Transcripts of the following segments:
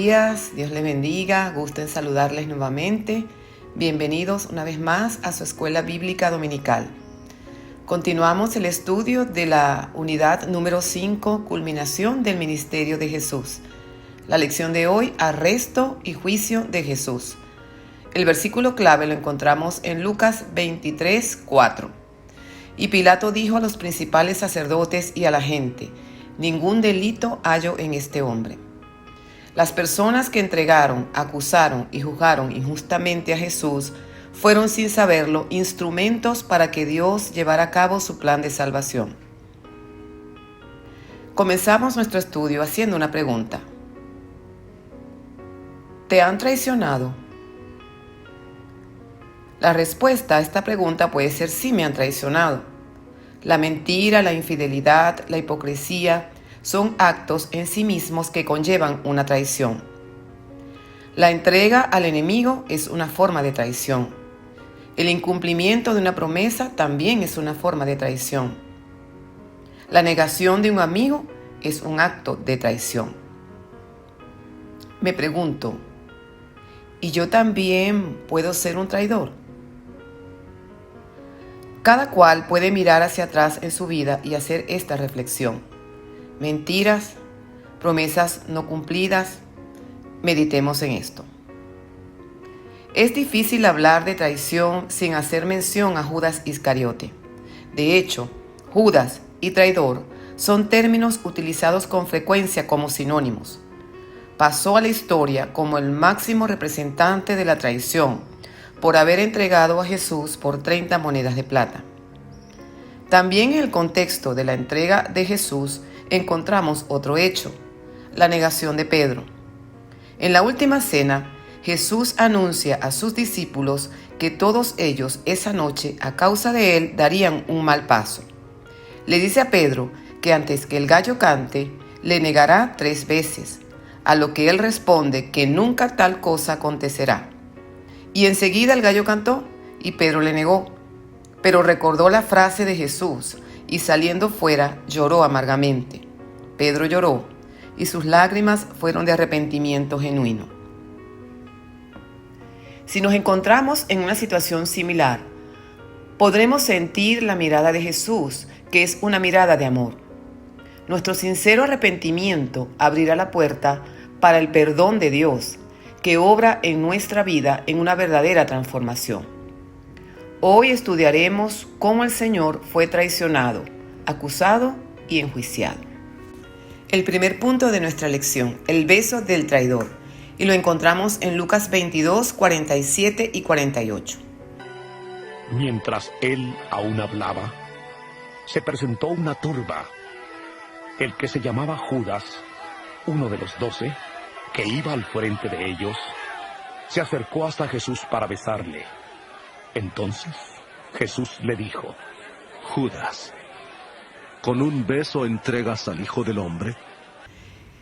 días, Dios les bendiga, gusto en saludarles nuevamente. Bienvenidos una vez más a su escuela bíblica dominical. Continuamos el estudio de la unidad número 5, culminación del ministerio de Jesús. La lección de hoy, arresto y juicio de Jesús. El versículo clave lo encontramos en Lucas 23:4. Y Pilato dijo a los principales sacerdotes y a la gente: ningún delito hallo en este hombre. Las personas que entregaron, acusaron y juzgaron injustamente a Jesús fueron, sin saberlo, instrumentos para que Dios llevara a cabo su plan de salvación. Comenzamos nuestro estudio haciendo una pregunta. ¿Te han traicionado? La respuesta a esta pregunta puede ser sí, me han traicionado. La mentira, la infidelidad, la hipocresía son actos en sí mismos que conllevan una traición. La entrega al enemigo es una forma de traición. El incumplimiento de una promesa también es una forma de traición. La negación de un amigo es un acto de traición. Me pregunto, ¿y yo también puedo ser un traidor? Cada cual puede mirar hacia atrás en su vida y hacer esta reflexión. Mentiras, promesas no cumplidas. Meditemos en esto. Es difícil hablar de traición sin hacer mención a Judas Iscariote. De hecho, Judas y traidor son términos utilizados con frecuencia como sinónimos. Pasó a la historia como el máximo representante de la traición por haber entregado a Jesús por 30 monedas de plata. También en el contexto de la entrega de Jesús encontramos otro hecho, la negación de Pedro. En la última cena, Jesús anuncia a sus discípulos que todos ellos esa noche, a causa de él, darían un mal paso. Le dice a Pedro que antes que el gallo cante, le negará 3 veces, a lo que él responde que nunca tal cosa acontecerá. Y enseguida el gallo cantó y Pedro le negó, pero recordó la frase de Jesús y saliendo fuera lloró amargamente. Pedro lloró y sus lágrimas fueron de arrepentimiento genuino. Si nos encontramos en una situación similar, podremos sentir la mirada de Jesús, que es una mirada de amor. Nuestro sincero arrepentimiento abrirá la puerta para el perdón de Dios, que obra en nuestra vida en una verdadera transformación. Hoy estudiaremos cómo el Señor fue traicionado, acusado y enjuiciado. El primer punto de nuestra lección, el beso del traidor, y lo encontramos en Lucas 22, 47 y 48. Mientras él aún hablaba, se presentó una turba. El que se llamaba Judas, uno de los 12, que iba al frente de ellos, se acercó hasta Jesús para besarle. Entonces Jesús le dijo: Judas, ¿con un beso entregas al Hijo del Hombre?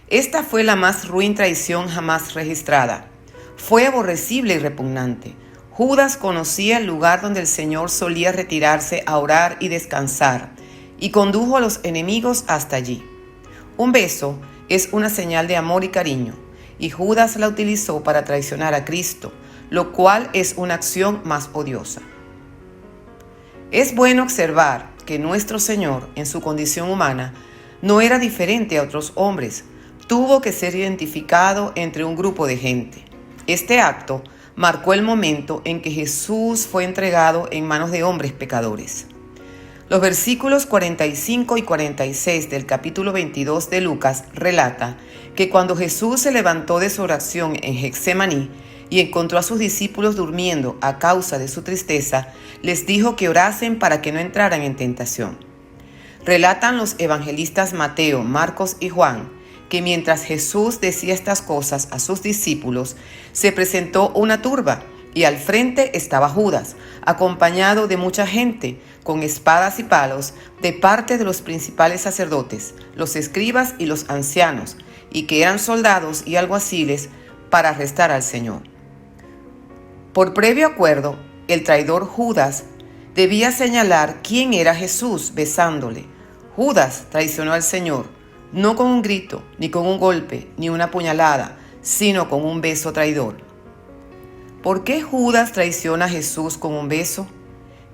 Esta fue la más ruin traición jamás registrada. Fue aborrecible y repugnante. Judas conocía el lugar donde el Señor solía retirarse a orar y descansar, y condujo a los enemigos hasta allí. Un beso es una señal de amor y cariño, y Judas la utilizó para traicionar a Cristo, lo cual es una acción más odiosa. Es bueno observar que nuestro Señor, en su condición humana, no era diferente a otros hombres. Tuvo que ser identificado entre un grupo de gente. Este acto marcó el momento en que Jesús fue entregado en manos de hombres pecadores. Los versículos 45 y 46 del capítulo 22 de Lucas relata que cuando Jesús se levantó de su oración en Getsemaní y encontró a sus discípulos durmiendo a causa de su tristeza, les dijo que orasen para que no entraran en tentación. Relatan los evangelistas Mateo, Marcos y Juan que mientras Jesús decía estas cosas a sus discípulos, se presentó una turba y al frente estaba Judas, acompañado de mucha gente, con espadas y palos, de parte de los principales sacerdotes, los escribas y los ancianos, y que eran soldados y alguaciles para arrestar al Señor. Por previo acuerdo, el traidor Judas debía señalar quién era Jesús besándole. Judas traicionó al Señor, no con un grito, ni con un golpe, ni una puñalada, sino con un beso traidor. ¿Por qué Judas traiciona a Jesús con un beso?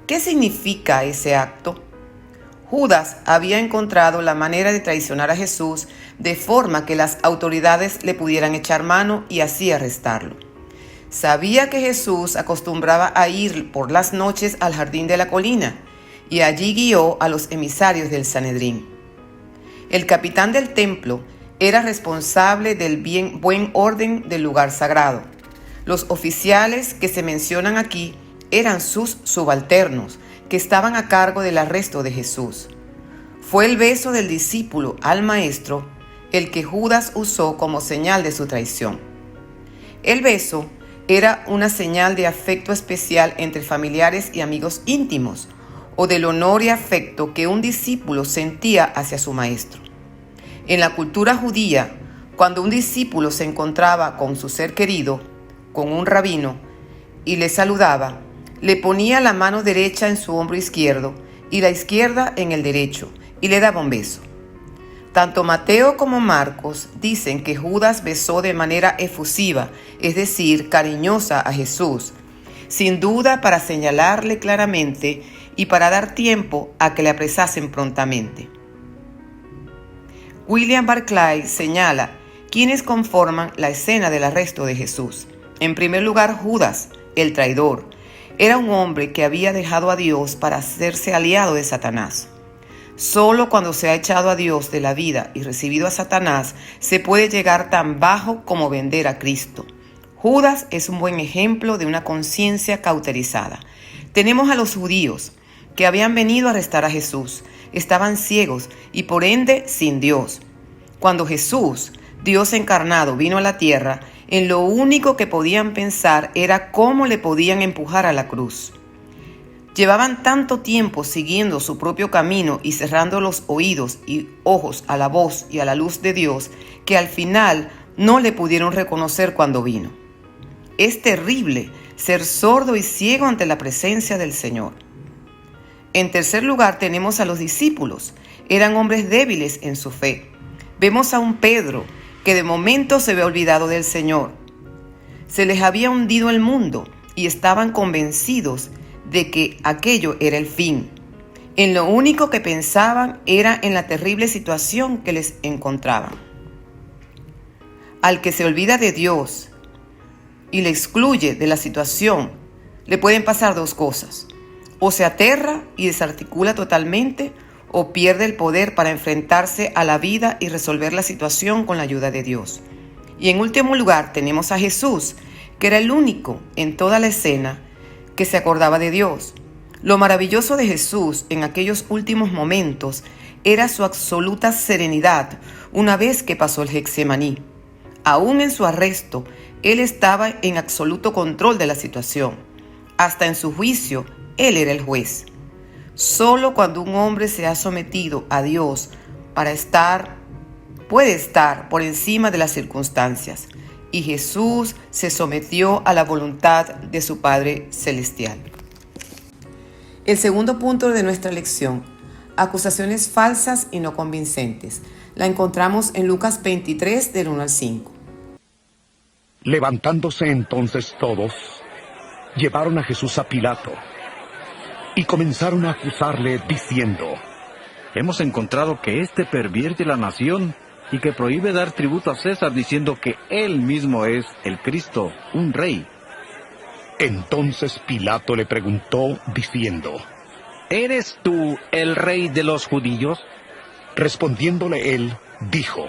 ¿Qué significa ese acto? Judas había encontrado la manera de traicionar a Jesús de forma que las autoridades le pudieran echar mano y así arrestarlo. Sabía que Jesús acostumbraba a ir por las noches al jardín de la colina y allí guió a los emisarios del Sanedrín. El capitán del templo era responsable del buen orden del lugar sagrado. Los oficiales que se mencionan aquí eran sus subalternos, que estaban a cargo del arresto de Jesús. Fue el beso del discípulo al maestro el que Judas usó como señal de su traición. El beso era una señal de afecto especial entre familiares y amigos íntimos, o del honor y afecto que un discípulo sentía hacia su maestro. En la cultura judía, cuando un discípulo se encontraba con su ser querido, con un rabino, y le saludaba, le ponía la mano derecha en su hombro izquierdo y la izquierda en el derecho, y le daba un beso. Tanto Mateo como Marcos dicen que Judas besó de manera efusiva, es decir, cariñosa a Jesús, sin duda para señalarle claramente y para dar tiempo a que le apresasen prontamente. William Barclay señala quiénes conforman la escena del arresto de Jesús. En primer lugar, Judas, el traidor, era un hombre que había dejado a Dios para hacerse aliado de Satanás. Solo cuando se ha echado a Dios de la vida y recibido a Satanás, se puede llegar tan bajo como vender a Cristo. Judas es un buen ejemplo de una conciencia cauterizada. Tenemos a los judíos que habían venido a arrestar a Jesús. Estaban ciegos y por ende sin Dios. Cuando Jesús, Dios encarnado, vino a la tierra, en lo único que podían pensar era cómo le podían empujar a la cruz. Llevaban tanto tiempo siguiendo su propio camino y cerrando los oídos y ojos a la voz y a la luz de Dios, que al final no le pudieron reconocer cuando vino. Es terrible ser sordo y ciego ante la presencia del Señor. En tercer lugar tenemos a los discípulos. Eran hombres débiles en su fe. Vemos a un Pedro que de momento se ve olvidado del Señor. Se les había hundido el mundo y estaban convencidos de que aquello era el fin. En lo único que pensaban era en la terrible situación que les encontraban. Al que se olvida de Dios y le excluye de la situación, le pueden pasar dos cosas. O se aterra y desarticula totalmente, o pierde el poder para enfrentarse a la vida y resolver la situación con la ayuda de Dios. Y en último lugar tenemos a Jesús, que era el único en toda la escena que se acordaba de Dios. Lo maravilloso de Jesús en aquellos últimos momentos era su absoluta serenidad una vez que pasó el Getsemaní. Aún en su arresto, Él estaba en absoluto control de la situación. Hasta en su juicio, Él era el juez. Solo cuando un hombre se ha sometido a Dios puede estar por encima de las circunstancias. Y Jesús se sometió a la voluntad de su Padre Celestial. El segundo punto de nuestra lección, acusaciones falsas y no convincentes, la encontramos en Lucas 23, del 1 al 5. Levantándose entonces todos, llevaron a Jesús a Pilato y comenzaron a acusarle diciendo: Hemos encontrado que éste pervierte la nación y que prohíbe dar tributo a César, diciendo que él mismo es el Cristo, un rey. Entonces Pilato le preguntó diciendo: ¿Eres tú el rey de los judíos? Respondiéndole él, dijo: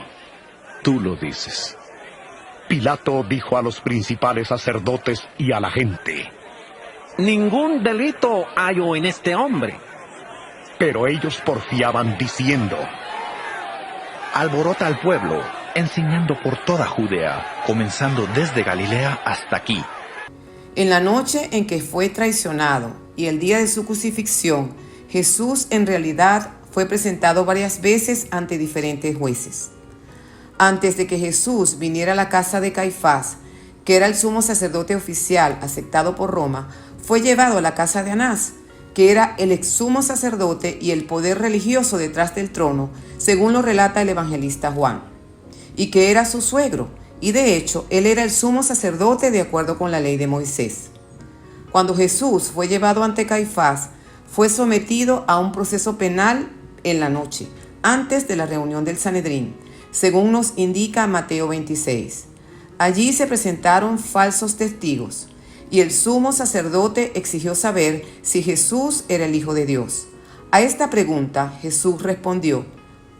Tú lo dices. Pilato dijo a los principales sacerdotes y a la gente: Ningún delito hallo en este hombre. Pero ellos porfiaban diciendo: Alborota al pueblo, enseñando por toda Judea, comenzando desde Galilea hasta aquí. En la noche en que fue traicionado y el día de su crucifixión, Jesús en realidad fue presentado varias veces ante diferentes jueces. Antes de que Jesús viniera a la casa de Caifás, que era el sumo sacerdote oficial aceptado por Roma, fue llevado a la casa de Anás, que era el ex sumo sacerdote y el poder religioso detrás del trono, según lo relata el evangelista Juan, y que era su suegro, y de hecho él era el sumo sacerdote de acuerdo con la ley de Moisés. Cuando Jesús fue llevado ante Caifás, fue sometido a un proceso penal en la noche, antes de la reunión del Sanedrín, según nos indica Mateo 26. Allí se presentaron falsos testigos, y el sumo sacerdote exigió saber si Jesús era el Hijo de Dios. A esta pregunta Jesús respondió: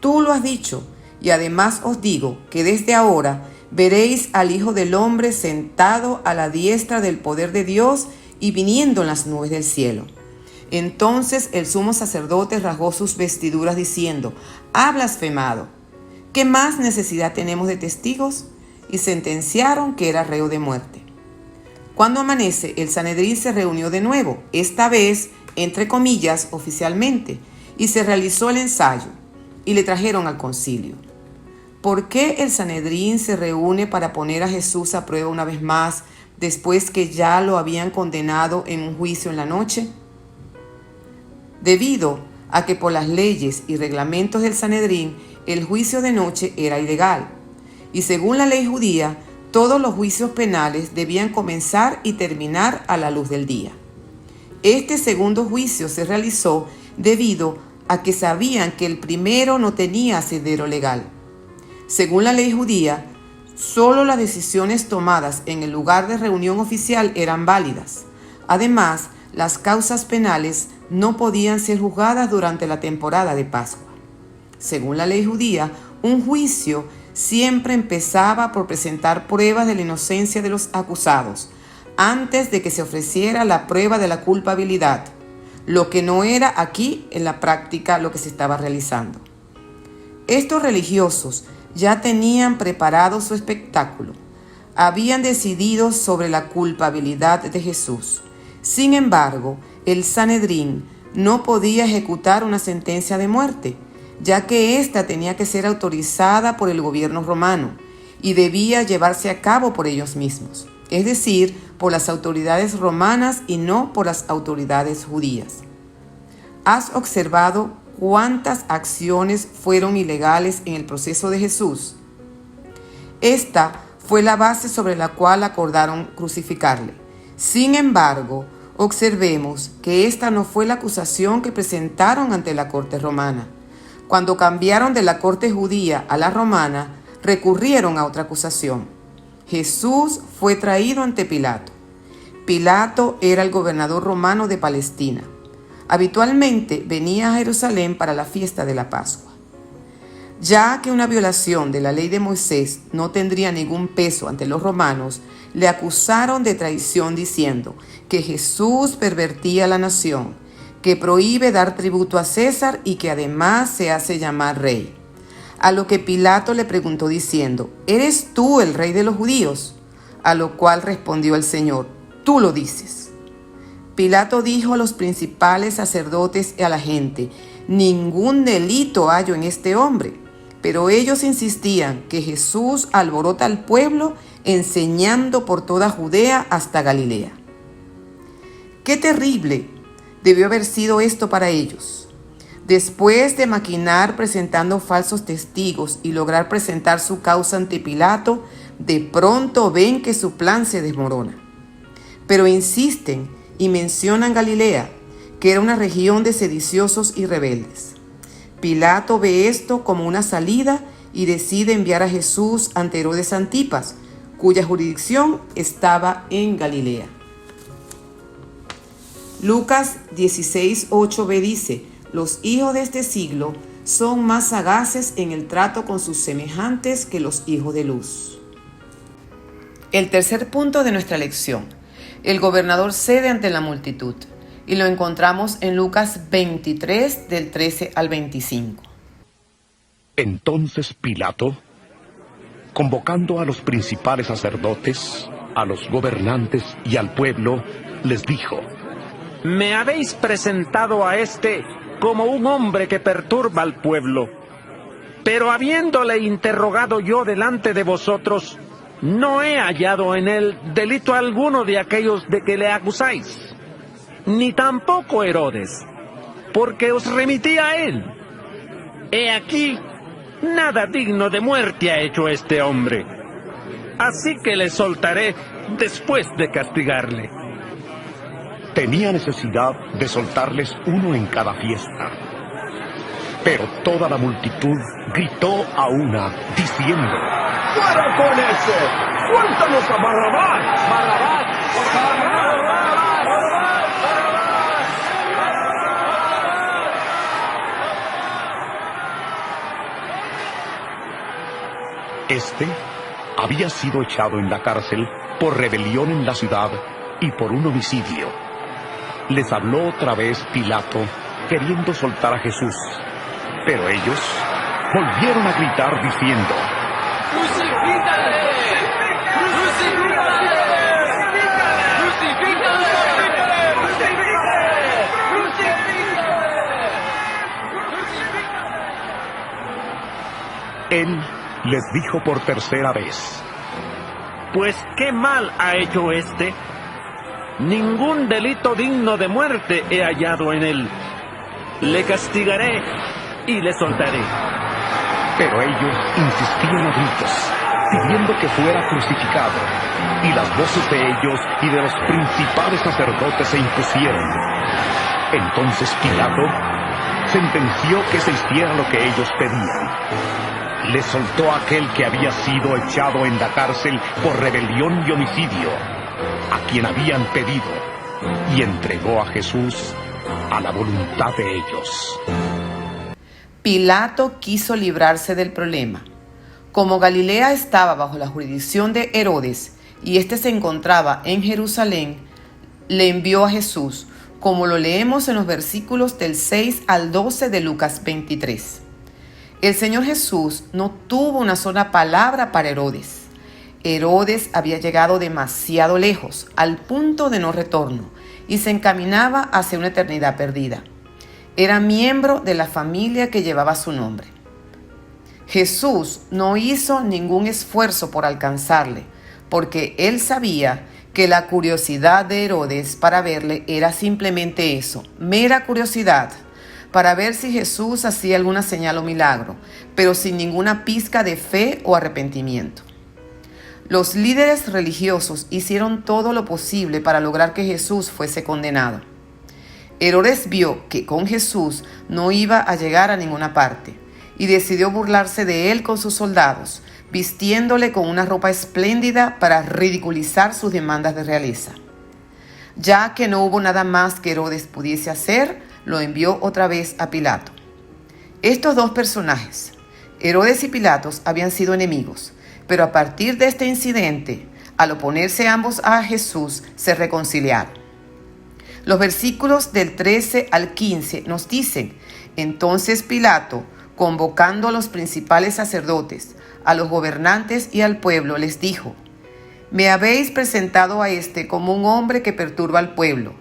«Tú lo has dicho, y además os digo que desde ahora veréis al Hijo del Hombre sentado a la diestra del poder de Dios y viniendo en las nubes del cielo». Entonces el sumo sacerdote rasgó sus vestiduras diciendo: «Ha blasfemado. ¿Qué más necesidad tenemos de testigos?». Y sentenciaron que era reo de muerte. Cuando amanece, el Sanedrín se reunió de nuevo, esta vez, entre comillas, oficialmente, y se realizó el ensayo, y le trajeron al concilio. ¿Por qué el Sanedrín se reúne para poner a Jesús a prueba una vez más, después que ya lo habían condenado en un juicio en la noche? Debido a que por las leyes y reglamentos del Sanedrín, el juicio de noche era ilegal, y según la ley judía, todos los juicios penales debían comenzar y terminar a la luz del día. Este segundo juicio se realizó debido a que sabían que el primero no tenía asidero legal. Según la ley judía, solo las decisiones tomadas en el lugar de reunión oficial eran válidas. Además, las causas penales no podían ser juzgadas durante la temporada de Pascua. Según la ley judía, un juicio siempre empezaba por presentar pruebas de la inocencia de los acusados, antes de que se ofreciera la prueba de la culpabilidad, lo que no era aquí en la práctica lo que se estaba realizando. Estos religiosos ya tenían preparado su espectáculo, habían decidido sobre la culpabilidad de Jesús. Sin embargo, el Sanedrín no podía ejecutar una sentencia de muerte, ya que ésta tenía que ser autorizada por el gobierno romano y debía llevarse a cabo por ellos mismos, es decir, por las autoridades romanas y no por las autoridades judías. ¿Has observado cuántas acciones fueron ilegales en el proceso de Jesús? Esta fue la base sobre la cual acordaron crucificarle. Sin embargo, observemos que esta no fue la acusación que presentaron ante la corte romana. Cuando cambiaron de la corte judía a la romana, recurrieron a otra acusación. Jesús fue traído ante Pilato. Pilato era el gobernador romano de Palestina. Habitualmente venía a Jerusalén para la fiesta de la Pascua. Ya que una violación de la ley de Moisés no tendría ningún peso ante los romanos, le acusaron de traición diciendo que Jesús pervertía la nación, que prohíbe dar tributo a César y que además se hace llamar rey. A lo que Pilato le preguntó diciendo: ¿Eres tú el rey de los judíos? A lo cual respondió el Señor: Tú lo dices. Pilato dijo a los principales sacerdotes y a la gente: Ningún delito hallo en este hombre. Pero ellos insistían que Jesús alborota al pueblo enseñando por toda Judea hasta Galilea. ¡Qué terrible debió haber sido esto para ellos! Después de maquinar presentando falsos testigos y lograr presentar su causa ante Pilato, de pronto ven que su plan se desmorona. Pero insisten y mencionan Galilea, que era una región de sediciosos y rebeldes. Pilato ve esto como una salida y decide enviar a Jesús ante Herodes Antipas, cuya jurisdicción estaba en Galilea. Lucas 16:8b dice: Los hijos de este siglo son más sagaces en el trato con sus semejantes que los hijos de luz. El tercer punto de nuestra lección: el gobernador cede ante la multitud, y lo encontramos en Lucas 23, del 13 al 25. Entonces Pilato, convocando a los principales sacerdotes, a los gobernantes y al pueblo, les dijo: Me habéis presentado a este como un hombre que perturba al pueblo. Pero habiéndole interrogado yo delante de vosotros, no he hallado en él delito alguno de aquellos de que le acusáis, ni tampoco Herodes, porque os remití a él. He aquí, nada digno de muerte ha hecho este hombre. así que le soltaré después de castigarle. Tenía necesidad de soltarles uno en cada fiesta. Pero toda la multitud gritó a una, diciendo: ¡Fuera con ese! ¡Suéltanos a Barrabás! ¡Barrabás! Este había sido echado en la cárcel por rebelión en la ciudad y por un homicidio. Les habló otra vez Pilato, queriendo soltar a Jesús. Pero ellos volvieron a gritar diciendo: ¡Crucifícale! ¡Crucifícale! ¡Crucifícale! ¡Crucifícale! Él les dijo por tercera vez: Pues qué mal ha hecho este. Ningún delito digno de muerte he hallado en él. Le castigaré y le soltaré. Pero ellos insistían a gritos, pidiendo que fuera crucificado. Y las voces de ellos y de los principales sacerdotes se impusieron. Entonces Pilato sentenció que se hiciera lo que ellos pedían. Le soltó a aquel que había sido echado en la cárcel por rebelión y homicidio, a quien habían pedido, y entregó a Jesús a la voluntad de ellos. Pilato quiso librarse del problema. Como Galilea estaba bajo la jurisdicción de Herodes y éste se encontraba en Jerusalén, le envió a Jesús, como lo leemos en los versículos del 6 al 12 de Lucas 23. El Señor Jesús no tuvo una sola palabra para Herodes. Herodes había llegado demasiado lejos, al punto de no retorno, y se encaminaba hacia una eternidad perdida. Era miembro de la familia que llevaba su nombre. Jesús no hizo ningún esfuerzo por alcanzarle, porque él sabía que la curiosidad de Herodes para verle era simplemente eso, mera curiosidad, para ver si Jesús hacía alguna señal o milagro, pero sin ninguna pizca de fe o arrepentimiento. Los líderes religiosos hicieron todo lo posible para lograr que Jesús fuese condenado. Herodes vio que con Jesús no iba a llegar a ninguna parte y decidió burlarse de él con sus soldados, vistiéndole con una ropa espléndida para ridiculizar sus demandas de realeza. Ya que no hubo nada más que Herodes pudiese hacer, lo envió otra vez a Pilato. Estos dos personajes, Herodes y Pilatos, habían sido enemigos, pero a partir de este incidente, al oponerse ambos a Jesús, se reconciliaron. Los versículos del 13 al 15 nos dicen: entonces Pilato, convocando a los principales sacerdotes, a los gobernantes y al pueblo, les dijo: me habéis presentado a este como un hombre que perturba al pueblo,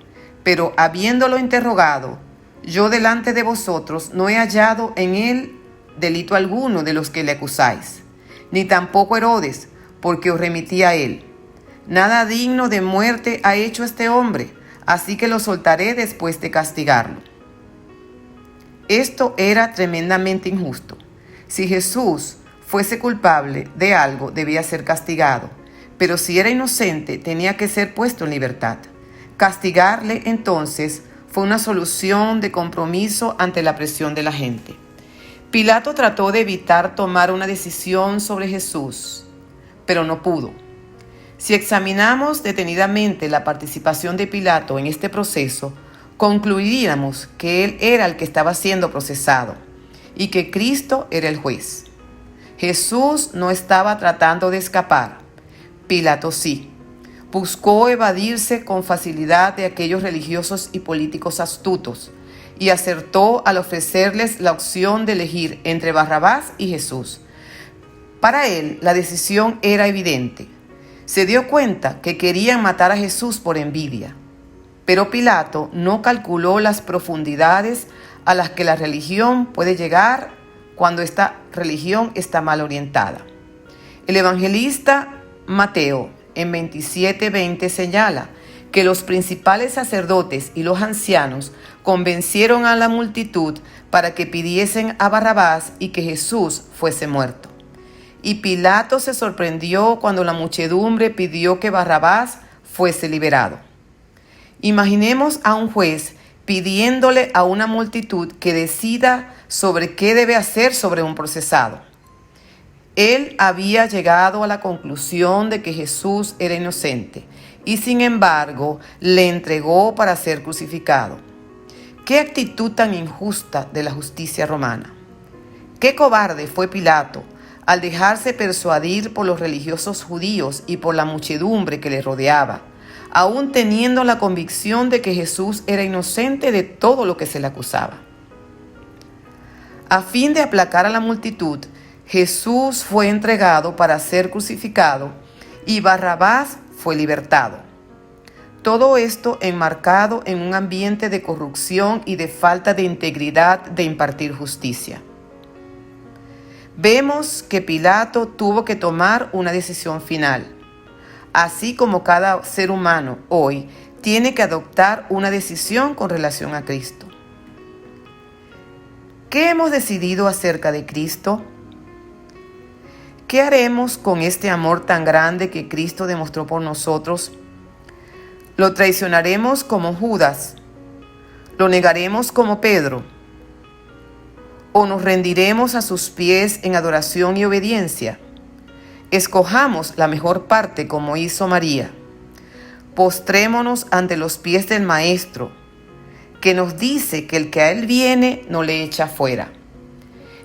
pero habiéndolo interrogado, yo delante de vosotros no he hallado en él delito alguno de los que le acusáis, ni tampoco Herodes, porque os remití a él. Nada digno de muerte ha hecho este hombre, así que lo soltaré después de castigarlo. Esto era tremendamente injusto. Si Jesús fuese culpable de algo, debía ser castigado, pero si era inocente, tenía que ser puesto en libertad. Castigarle, entonces, fue una solución de compromiso ante la presión de la gente. Pilato trató de evitar tomar una decisión sobre Jesús, pero no pudo. Si examinamos detenidamente la participación de Pilato en este proceso, concluiríamos que él era el que estaba siendo procesado y que Cristo era el juez. Jesús no estaba tratando de escapar. Pilato sí. Buscó evadirse con facilidad de aquellos religiosos y políticos astutos y acertó al ofrecerles la opción de elegir entre Barrabás y Jesús. Para él, la decisión era evidente. Se dio cuenta que querían matar a Jesús por envidia. Pero Pilato no calculó las profundidades a las que la religión puede llegar cuando esta religión está mal orientada. El evangelista Mateo en 27:20 señala que los principales sacerdotes y los ancianos convencieron a la multitud para que pidiesen a Barrabás y que Jesús fuese muerto. y Pilato se sorprendió cuando la muchedumbre pidió que Barrabás fuese liberado. Imaginemos a un juez pidiéndole a una multitud que decida sobre qué debe hacer sobre un procesado. Él había llegado a la conclusión de que Jesús era inocente y sin embargo le entregó para ser crucificado. ¡Qué actitud tan injusta de la justicia romana! ¡Qué cobarde fue Pilato al dejarse persuadir por los religiosos judíos y por la muchedumbre que le rodeaba, aún teniendo la convicción de que Jesús era inocente de todo lo que se le acusaba! A fin de aplacar a la multitud, Jesús fue entregado para ser crucificado y Barrabás fue libertado. Todo esto enmarcado en un ambiente de corrupción y de falta de integridad de impartir justicia. Vemos que Pilato tuvo que tomar una decisión final, así como cada ser humano hoy tiene que adoptar una decisión con relación a Cristo. ¿Qué hemos decidido acerca de Cristo? ¿Qué haremos con este amor tan grande que Cristo demostró por nosotros? ¿Lo traicionaremos como Judas? ¿Lo negaremos como Pedro? ¿O nos rendiremos a sus pies en adoración y obediencia? Escojamos la mejor parte como hizo María. Postrémonos ante los pies del Maestro, que nos dice que el que a Él viene no le echa fuera.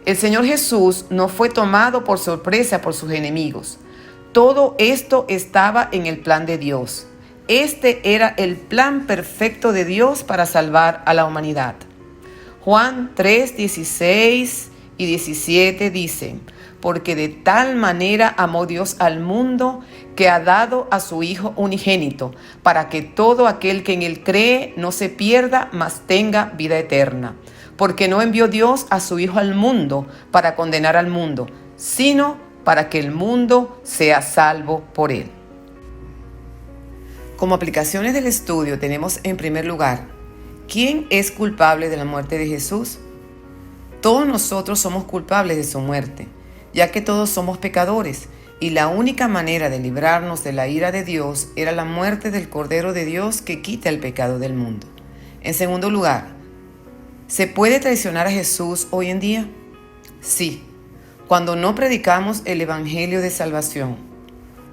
El Señor Jesús no fue tomado por sorpresa por sus enemigos. Todo esto estaba en el plan de Dios. Este era el plan perfecto de Dios para salvar a la humanidad. Juan 3, 16 y 17 dicen: porque de tal manera amó Dios al mundo que ha dado a su Hijo unigénito, para que todo aquel que en Él cree no se pierda, mas tenga vida eterna. Porque no envió Dios a su Hijo al mundo para condenar al mundo, sino para que el mundo sea salvo por Él. Como aplicaciones del estudio tenemos en primer lugar: ¿quién es culpable de la muerte de Jesús? Todos nosotros somos culpables de su muerte, ya que todos somos pecadores, y la única manera de librarnos de la ira de Dios era la muerte del Cordero de Dios que quita el pecado del mundo. En segundo lugar, ¿se puede traicionar a Jesús hoy en día? Sí, cuando no predicamos el Evangelio de salvación,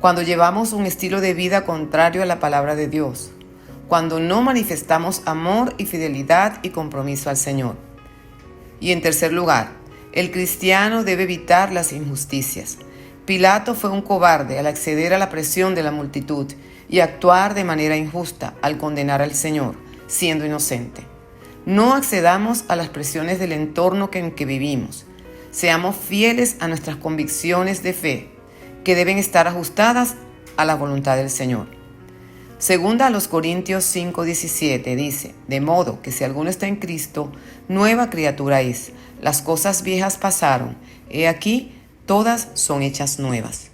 cuando llevamos un estilo de vida contrario a la palabra de Dios, cuando no manifestamos amor y fidelidad y compromiso al Señor. Y en tercer lugar, el cristiano debe evitar las injusticias. Pilato fue un cobarde al acceder a la presión de la multitud y actuar de manera injusta al condenar al Señor, siendo inocente. No accedamos a las presiones del entorno en que vivimos. Seamos fieles a nuestras convicciones de fe, que deben estar ajustadas a la voluntad del Señor. Segunda a los Corintios 5:17 dice: de modo que si alguno está en Cristo, nueva criatura es. Las cosas viejas pasaron, he aquí, todas son hechas nuevas.